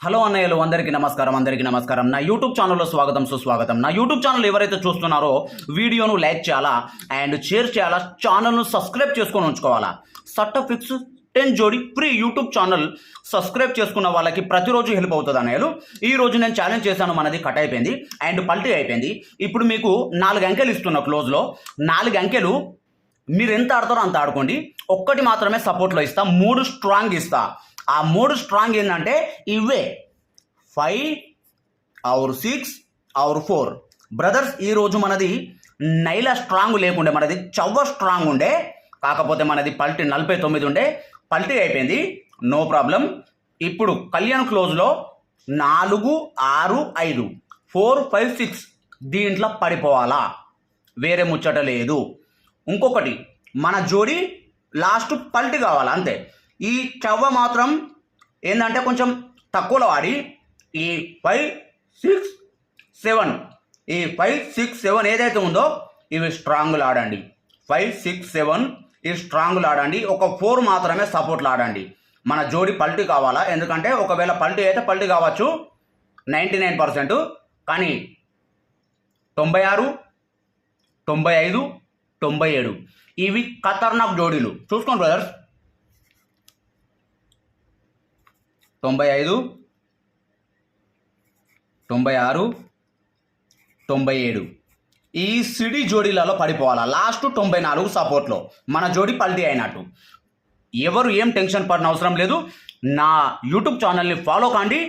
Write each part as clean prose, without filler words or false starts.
Hello అన్నయ్యలు అందరికీ నమస్కారం నా యూట్యూబ్ ఛానల్లో స్వాగతం సుస్వాగతం. నా యూట్యూబ్ ఛానల్ ఎవరైతే చూస్తున్నారో వీడియోను లైక్ చేయాలా అండ్ షేర్ చేయాలా, ఛానల్ను సబ్స్క్రైబ్ చేసుకొని ఉంచుకోవాలా. సట్టఫిక్స్ 10 జోడి ఫ్రీ యూట్యూబ్ ఛానల్ సబ్స్క్రైబ్ చేసుకున్న వాళ్ళకి ప్రతిరోజు హెల్ప్ అవుతుంది అన్నయ్యలు. ఈ రోజు నేను ఛాలెంజ్ చేశాను, మనది కట్ అయిపోయింది అండ్ పల్టీ అయిపోయింది. ఇప్పుడు మీకు 4 అంకెలు ఇస్తున్నా క్లోజ్లో. 4 అంకెలు మీరు ఎంత ఆడతారో అంత ఆడుకోండి. ఒక్కటి మాత్రమే సపోర్ట్లో ఇస్తా, 3 స్ట్రాంగ్ ఇస్తా. ఆ 3 స్ట్రాంగ్ ఏంటంటే ఇవే 5 और 6 और 4 బ్రదర్స్. ఈరోజు మనది నైలా స్ట్రాంగ్ లేకుండే, మనది చవ్వ స్ట్రాంగ్ ఉండే. కాకపోతే మనది పల్టీ 49 ఉండే, పల్టీ అయిపోయింది. No problem. ఇప్పుడు కళ్యాణ్ క్లోజ్లో 4 6 5 4 5 6 దీంట్లో పడిపోవాలా, వేరే ముచ్చట లేదు. ఇంకొకటి మన జోడి లాస్ట్ పల్టీ కావాలా అంతే. ఈ చవ్వ మాత్రం ఏంటంటే కొంచెం తక్కువలో ఆడి ఈ 5 6 7 ఈ 5 6 7 ఏదైతే ఉందో ఇవి స్ట్రాంగ్లు ఆడండి. 5 6 7 ఈ స్ట్రాంగ్లు ఆడండి. ఒక 4 మాత్రమే సపోర్ట్లు ఆడండి. మన జోడి పల్టీ కావాలా, ఎందుకంటే ఒకవేళ పల్టీ అయితే పల్టీ కావచ్చు 99%, కానీ 96 95 97 ఇవి ఖతర్నాక్ జోడీలు. చూసుకోండి బ్రదర్స్. 95 96 97 ఈ సిడి జోడీలలో పడిపోవాలా. లాస్ట్ 94 సపోర్ట్లో మన జోడి పల్టీ అయినట్టు. ఎవరు ఏం టెన్షన్ పడిన అవసరం లేదు. నా యూట్యూబ్ ఛానల్ని ఫాలో కాండి.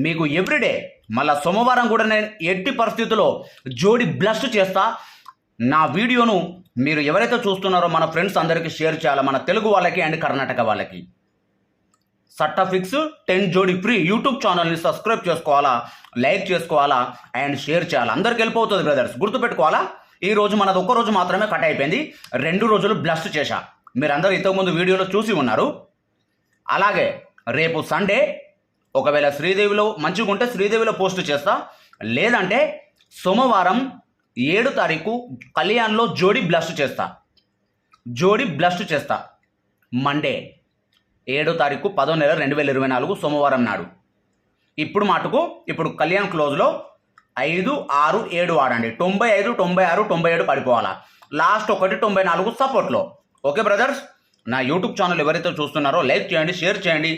మీకు ఎవ్రీడే మళ్ళీ సోమవారం కూడా నేను ఎట్టి పరిస్థితుల్లో జోడి బ్లస్ట్ చేస్తా. నా వీడియోను మీరు ఎవరైతే చూస్తున్నారో మన ఫ్రెండ్స్ అందరికీ షేర్ చేయాలి, మన తెలుగు వాళ్ళకి అండ్ కర్ణాటక వాళ్ళకి. సట్టఫిక్స్ 10 జోడి ఫ్రీ యూట్యూబ్ ఛానల్ని సబ్స్క్రైబ్ చేసుకోవాలా, లైక్ చేసుకోవాలా అండ్ షేర్ చేయాలా. అందరికి వెళ్ళిపోతుంది బ్రదర్స్, గుర్తుపెట్టుకోవాలా. ఈ రోజు మనది ఒక్క రోజు మాత్రమే కట్ అయిపోయింది, 2 రోజులు బ్లస్ట్ చేశా. మీరందరూ ఇంతకుముందు వీడియోలో చూసి ఉన్నారు. అలాగే రేపు సండే ఒకవేళ శ్రీదేవిలో మంచిగా ఉంటే శ్రీదేవిలో పోస్ట్ చేస్తా, లేదంటే సోమవారం 7 తారీఖు కళ్యాణ్లో జోడి బ్లస్ట్ చేస్తా. మండే 7 తారీఖు 10వ నెల 2024 సోమవారం నాడు. ఇప్పుడు కళ్యాణ్ క్లోజ్లో 5 6 7 ఆడండి. 95 96 97 పడిపోవాలా. లాస్ట్ 1 94 సపోర్ట్లో. ఓకే బ్రదర్స్, నా యూట్యూబ్ ఛానల్ ఎవరైతే చూస్తున్నారో లైక్ చేయండి, షేర్ చేయండి,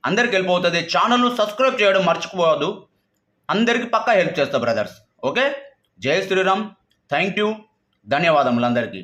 అందరికి హెల్ప్ అవుతుంది. ఛానల్ను సబ్స్క్రైబ్ చేయడం మర్చిపోవద్దు, అందరికీ పక్కా హెల్ప్ చేస్తా బ్రదర్స్. ఓకే, జై శ్రీరామ్. థ్యాంక్ యూ, ధన్యవాదములు అందరికీ.